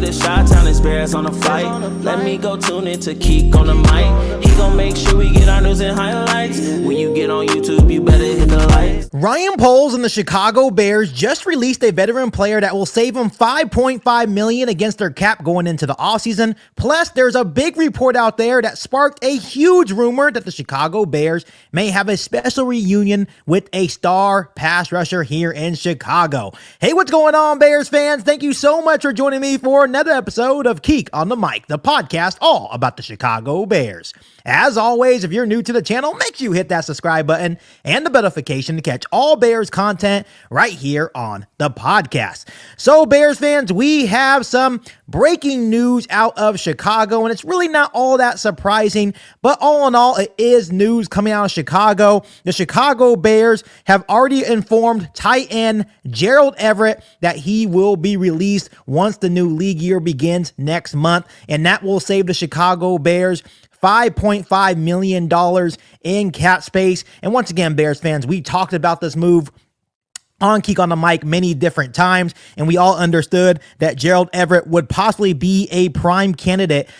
the Chi-Town experience on the flight. Let me go tune in to Keek on the mic. He gon' make sure we get our news and highlights. When you get on YouTube, you better hit the like. Ryan Poles and the Chicago Bears just released a veteran player that will save them $5.5 million against their cap going into the offseason. Plus, there's a big report out there that sparked a huge rumor that the Chicago Bears may have a special reunion with a star pass rusher here in Chicago. Hey, what's going on, Bears fans? Thank you so much for joining me for another episode of Keek on the Mic, the podcast all about the Chicago Bears. As always, if you're new to the channel, make sure you hit that subscribe button and the notification to catch all Bears content right here on the podcast. So, Bears fans, we have some breaking news out of Chicago, and it's really not all that surprising, but all in all, it is news coming out of Chicago. The Chicago Bears have already informed tight end Gerald Everett that he will be released once the new league year begins next month, and that will save the Chicago Bears $5.5 million in cap space. And once again, Bears fans, we talked about this move on Keek on the Mic many different times, and we all understood that Gerald Everett would possibly be a prime candidate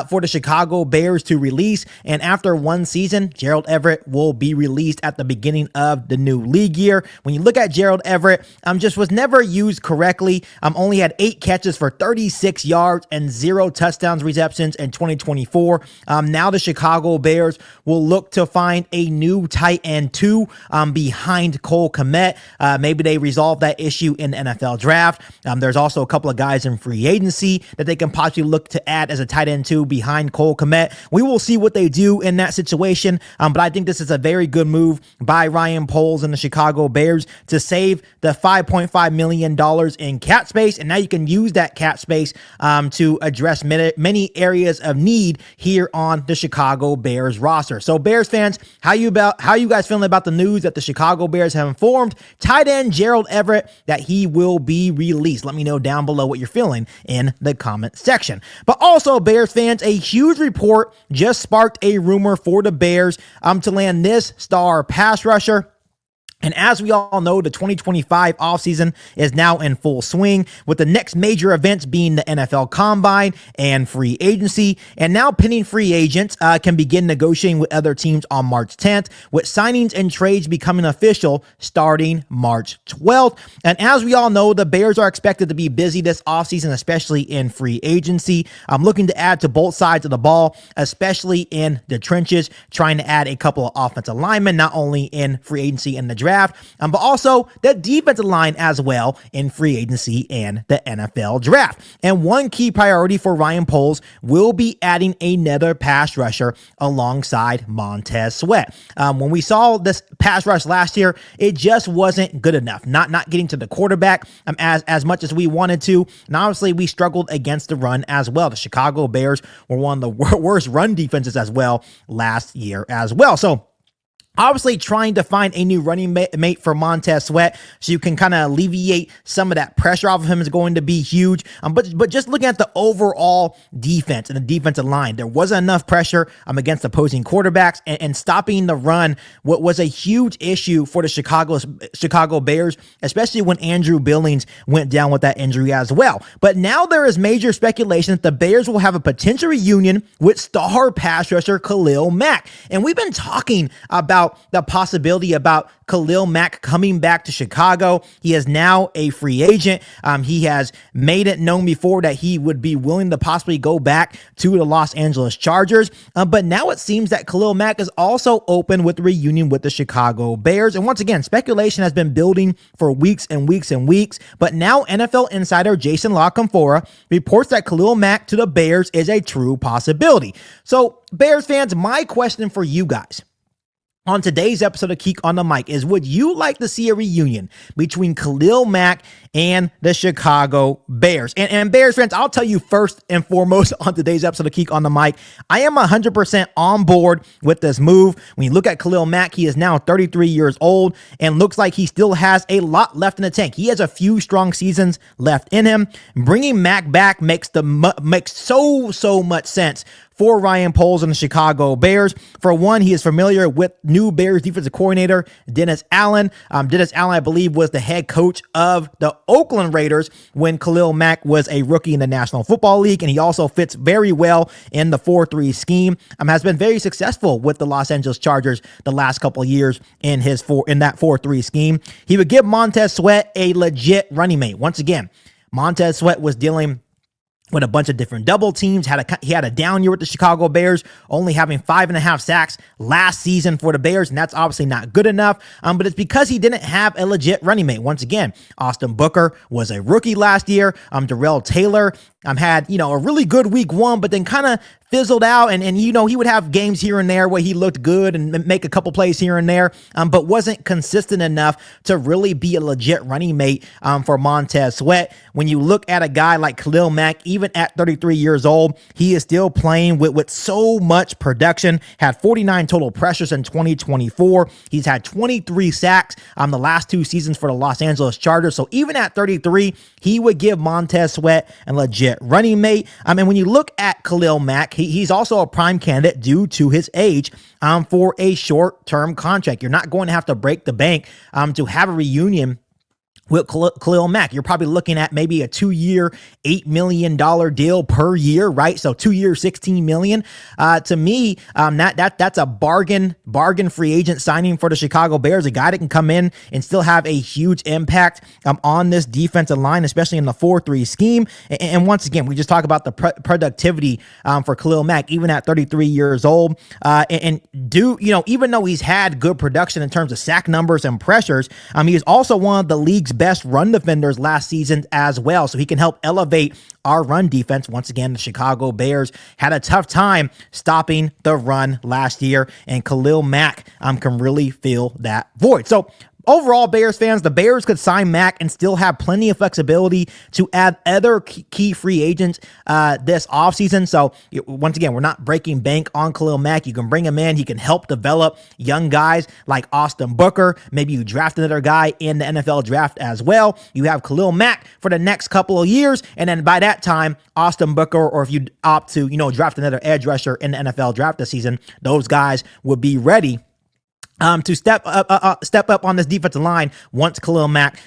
for the Chicago Bears to release. And after one season, Gerald Everett will be released at the beginning of the new league year. When you look at Gerald Everett, just was never used correctly. Only had 8 catches for 36 yards and 0 touchdowns receptions in 2024. Now the Chicago Bears will look to find a new tight end 2 behind Cole Kmet. Maybe they resolve that issue in the NFL draft. There's also a couple of guys in free agency that they can possibly look to add as a tight end 2 behind Cole Kmet. We will see what they do in that situation, but I think this is a very good move by Ryan Poles and the Chicago Bears to save the $5.5 million in cap space, and now you can use that cap space to address many areas of need here on the Chicago Bears roster. So, Bears fans, how you guys feeling about the news that the Chicago Bears have informed tight end Gerald Everett that he will be released? Let me know down below what you're feeling in the comment section. But also, Bears fans, a huge report just sparked a rumor for the Bears to land this star pass rusher. And as we all know, the 2025 offseason is now in full swing, with the next major events being the NFL Combine and free agency. And now pending free agents can begin negotiating with other teams on March 10th, with signings and trades becoming official starting March 12th. And as we all know, the Bears are expected to be busy this offseason, especially in free agency. I'm looking to add to both sides of the ball, especially in the trenches, trying to add a couple of offensive linemen, not only in free agency and the draft, but also the defensive line as well in free agency and the NFL draft. And one key priority for Ryan Poles will be adding another pass rusher alongside Montez Sweat. When we saw this pass rush last year, it just wasn't good enough, not getting to the quarterback as much as we wanted to. And obviously, we struggled against the run as well. The Chicago Bears were one of the worst run defenses as well last year as well. So, obviously, trying to find a new running mate for Montez Sweat so you can kind of alleviate some of that pressure off of him is going to be huge. But just looking at the overall defense and the defensive line, there wasn't enough pressure against opposing quarterbacks, and stopping the run was a huge issue for the Chicago Bears, especially when Andrew Billings went down with that injury as well. But now there is major speculation that the Bears will have a potential reunion with star pass rusher Khalil Mack. And we've been talking about the possibility about Khalil Mack coming back to Chicago. He is now a free agent. He has made it known before that he would be willing to possibly go back to the Los Angeles Chargers. But now it seems that Khalil Mack is also open with the reunion with the Chicago Bears. And once again, speculation has been building for weeks and weeks and weeks. But now NFL insider Jason La Canfora reports that Khalil Mack to the Bears is a true possibility. So, Bears fans, my question for you guys on today's episode of Keek on the Mic is, would you like to see a reunion between Khalil Mack and the Chicago Bears? And Bears fans, I'll tell you first and foremost on today's episode of Keek on the Mic, I am 100% on board with this move. When you look at Khalil Mack, he is now 33 years old and looks like he still has a lot left in the tank. He has a few strong seasons left in him. Bringing Mack back makes so much sense for Ryan Poles and the Chicago Bears. For one, he is familiar with new Bears defensive coordinator Dennis Allen. Dennis Allen, I believe, was the head coach of the Oakland Raiders when Khalil Mack was a rookie in the National Football League, and he also fits very well in the 4-3 scheme. Has been very successful with the Los Angeles Chargers the last couple of years in that 4-3 scheme. He would give Montez Sweat a legit running mate. Once again, Montez Sweat was dealing with a bunch of different double teams. He had a down year with the Chicago Bears, only having 5.5 sacks last season for the Bears, and that's obviously not good enough. But it's because he didn't have a legit running mate. Once again, Austin Booker was a rookie last year. Darrell Taylor had, a really good week 1, but then kind of fizzled out, and he would have games here and there where he looked good and make a couple plays here and there, but wasn't consistent enough to really be a legit running mate for Montez Sweat. When you look at a guy like Khalil Mack, even at 33 years old, he is still playing with so much production. Had 49 total pressures in 2024. He's had 23 sacks the last 2 seasons for the Los Angeles Chargers. So even at 33, he would give Montez Sweat a legit running mate. And when you look at Khalil Mack, he's also a prime candidate due to his age for a short-term contract. You're not going to have to break the bank to have a reunion with Khalil Mack. You're probably looking at maybe a 2-year, $8 million deal per year, right? So 2 years, $16 million. To me, that's a bargain free agent signing for the Chicago Bears, a guy that can come in and still have a huge impact on this defensive line, especially in the 4-3 scheme. And once again, we just talk about the productivity for Khalil Mack, even at 33 years old. Even though he's had good production in terms of sack numbers and pressures, he is also one of the league's best run defenders last season as well. So he can help elevate our run defense. Once again, the Chicago Bears had a tough time stopping the run last year, and Khalil Mack can really fill that void. So overall, Bears fans, the Bears could sign Mack and still have plenty of flexibility to add other key free agents this offseason. So once again, we're not breaking bank on Khalil Mack. You can bring him in. He can help develop young guys like Austin Booker. Maybe you draft another guy in the NFL draft as well. You have Khalil Mack for the next couple of years. And then by that time, Austin Booker, or if you opt to, draft another edge rusher in the NFL draft this season, those guys would be ready to step up on this defensive line once Khalil Mack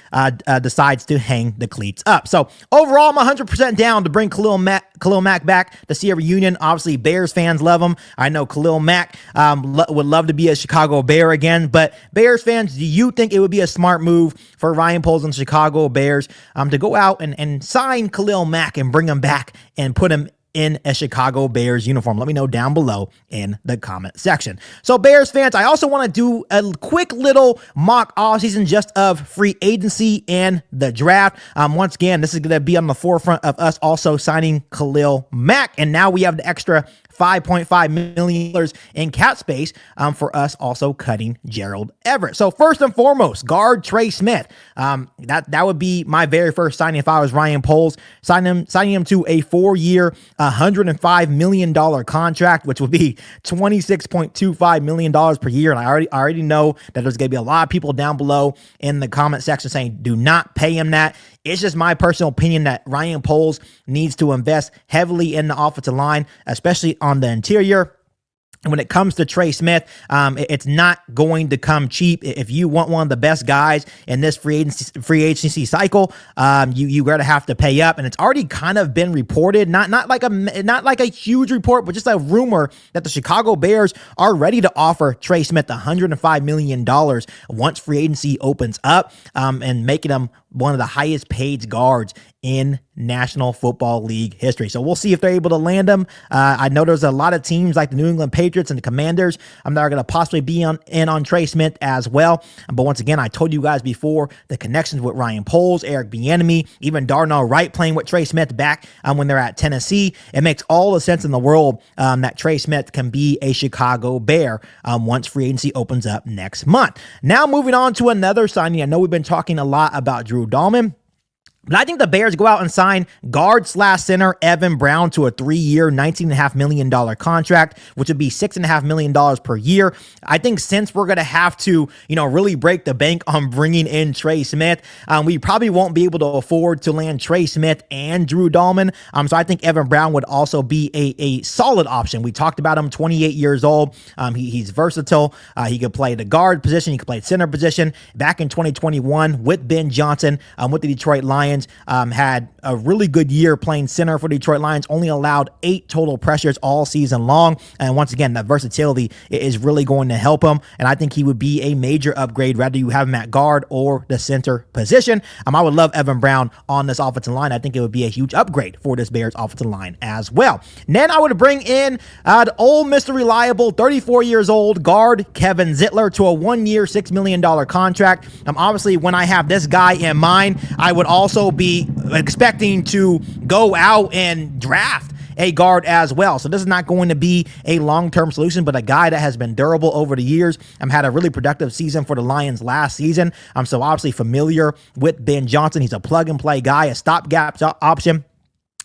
decides to hang the cleats up. So overall, I'm 100% down to bring Khalil Mack back to see a reunion. Obviously, Bears fans love him. I know Khalil Mack would love to be a Chicago Bear again, but Bears fans, do you think it would be a smart move for Ryan Poles and the Chicago Bears to go out and sign Khalil Mack and bring him back and put him in a Chicago Bears uniform? Let me know down below in the comment section. So Bears fans, I also want to do a quick little mock offseason just of free agency and the draft. Once again, this is going to be on the forefront of us also signing Khalil Mack, and now we have the extra $5.5 million in cap space for us also cutting Gerald Everett. So first and foremost, guard Trey Smith. That would be my very first signing if I was Ryan Poles. Signing him to a 4-year, $105 million contract, which would be $26.25 million per year. And I already know that there's going to be a lot of people down below in the comment section saying, do not pay him that. It's just my personal opinion that Ryan Poles needs to invest heavily in the offensive line, especially on the interior. And when it comes to Trey Smith, it's not going to come cheap. If you want one of the best guys in this free agency cycle, you're going to have to pay up. And it's already kind of been reported, not like a huge report, but just a rumor that the Chicago Bears are ready to offer Trey Smith $105 million once free agency opens up, and making him one of the highest paid guards in National Football League history. So we'll see if they're able to land him. I know there's a lot of teams like the New England Patriots and the Commanders that are going to possibly be in on Trey Smith as well. But once again, I told you guys before, the connections with Ryan Poles, Eric Bieniemy, even Darnell Wright playing with Trey Smith back when they're at Tennessee. It makes all the sense in the world that Trey Smith can be a Chicago Bear once free agency opens up next month. Now moving on to another signing. I know we've been talking a lot about Drew Dalman, But I think the Bears go out and sign guard/center Evan Brown to a 3-year, $19.5 million contract, which would be $6.5 million per year. I think since we're going to have to, really break the bank on bringing in Trey Smith, we probably won't be able to afford to land Trey Smith and Drew Dahlman. So I think Evan Brown would also be a solid option. We talked about him, 28 years old. He's versatile. He could play the guard position. He could play the center position. Back in 2021 with Ben Johnson, with the Detroit Lions, had a really good year playing center for Detroit Lions, only allowed 8 total pressures all season long. And once again, that versatility is really going to help him. And I think he would be a major upgrade, whether you have him at guard or the center position. I would love Evan Brown on this offensive line. I think it would be a huge upgrade for this Bears offensive line as well. And then I would bring in the old Mr. Reliable, 34 years old guard Kevin Zeitler to a 1-year, $6 million contract. Obviously, when I have this guy in mind, I would also be expecting to go out and draft a guard as well. So this is not going to be a long-term solution, but a guy that has been durable over the years. Had a really productive season for the Lions last season. I'm so obviously familiar with Ben Johnson. He's a plug-and-play guy, a stopgap option.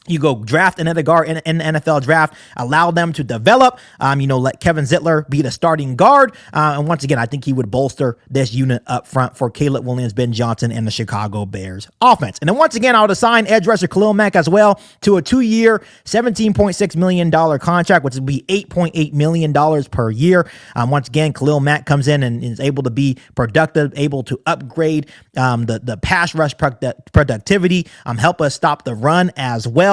You go draft another guard in the NFL draft, allow them to develop, let Kevin Zeitler be the starting guard. And once again, I think he would bolster this unit up front for Caleb Williams, Ben Johnson, and the Chicago Bears offense. And then once again, I would assign edge rusher Khalil Mack as well to a 2-year, $17.6 million contract, which would be $8.8 million per year. Once again, Khalil Mack comes in and is able to be productive, able to upgrade the pass rush productivity, help us stop the run as well.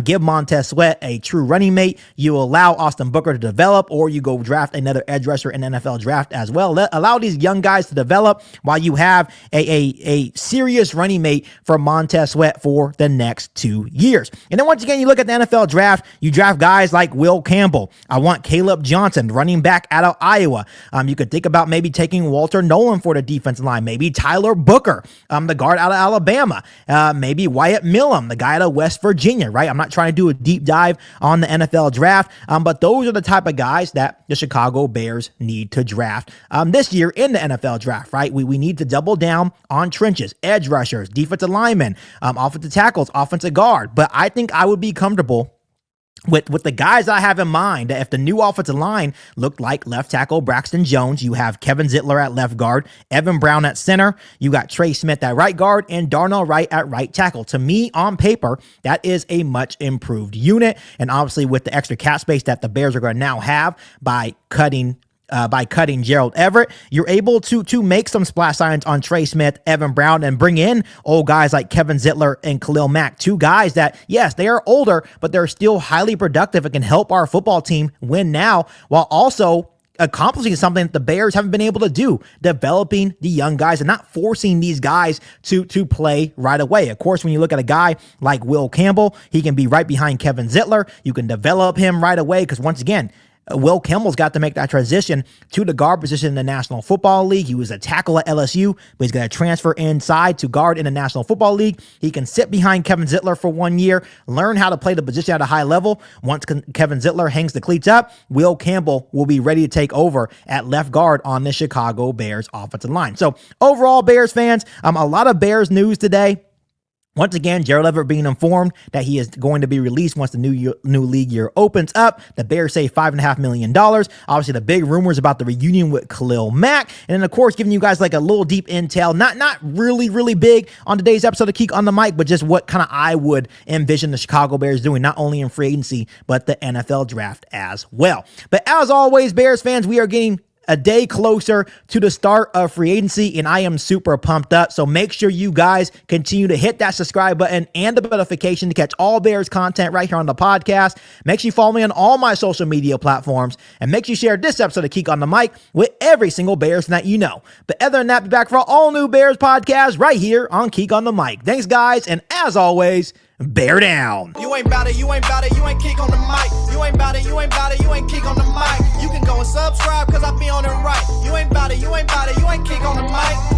Give Montez Sweat a true running mate. You allow Austin Booker to develop, or you go draft another edge rusher in the NFL draft as well. Allow these young guys to develop while you have a serious running mate for Montez Sweat for the next 2 years. And then once again, you look at the NFL draft, you draft guys like Will Campbell. I want Caleb Johnson, running back out of Iowa. You could think about maybe taking Walter Nolan for the defensive line, maybe Tyler Booker, the guard out of Alabama, maybe Wyatt Millum, the guy out of West Virginia. Right? I'm not trying to do a deep dive on the NFL draft, but those are the type of guys that the Chicago Bears need to draft this year in the NFL draft, right? We need to double down on trenches, edge rushers, defensive linemen, offensive tackles, offensive guard. But I think I would be comfortable with the guys I have in mind. If the new offensive line looked like left tackle Braxton Jones, you have Kevin Zeitler at left guard, Evan Brown at center, you got Trey Smith at right guard, and Darnell Wright at right tackle. To me, on paper, that is a much improved unit. And obviously with the extra cap space that the Bears are going to now have by cutting Gerald Everett, you're able to make some splash signs on Trey Smith, Evan Brown, and bring in old guys like Kevin Zeitler and Khalil Mack, 2 guys that, yes, they are older, but they're still highly productive and can help our football team win now, while also accomplishing something that the Bears haven't been able to do, developing the young guys and not forcing these guys to play right away. Of course, when you look at a guy like Will Campbell, he can be right behind Kevin Zeitler. You can develop him right away because, once again, Will Campbell's got to make that transition to the guard position in the National Football League. He was a tackle at LSU, but he's going to transfer inside to guard in the National Football League. He can sit behind Kevin Zeitler for 1 year, learn how to play the position at a high level. Once Kevin Zeitler hangs the cleats up, Will Campbell will be ready to take over at left guard on the Chicago Bears offensive line. So overall, Bears fans, a lot of Bears news today. Once again, Gerald Everett being informed that he is going to be released once the new league year opens up. The Bears say $5.5 million. Obviously, the big rumors about the reunion with Khalil Mack. And then, of course, giving you guys like a little deep intel, not really, really big on today's episode of Keek on the Mic, but just what kind of I would envision the Chicago Bears doing, not only in free agency, but the NFL draft as well. But as always, Bears fans, we are getting a day closer to the start of free agency, and I am super pumped up. So make sure you guys continue to hit that subscribe button and the notification to catch all Bears content right here on the podcast. Make sure you follow me on all my social media platforms, and make sure you share this episode of Keek on the Mic with every single Bears that you know. But other than that, be back for all new Bears podcasts right here on Keek on the Mic. Thanks, guys, and as always, bear down. You ain't bout it, you ain't bout it, you ain't Keek on the Mic. You ain't bout it, you ain't bout it, you ain't Keek on the Mic. You can go and subscribe, cause I be on it right. You ain't bout it, you ain't bout it, you ain't Keek on the Mic.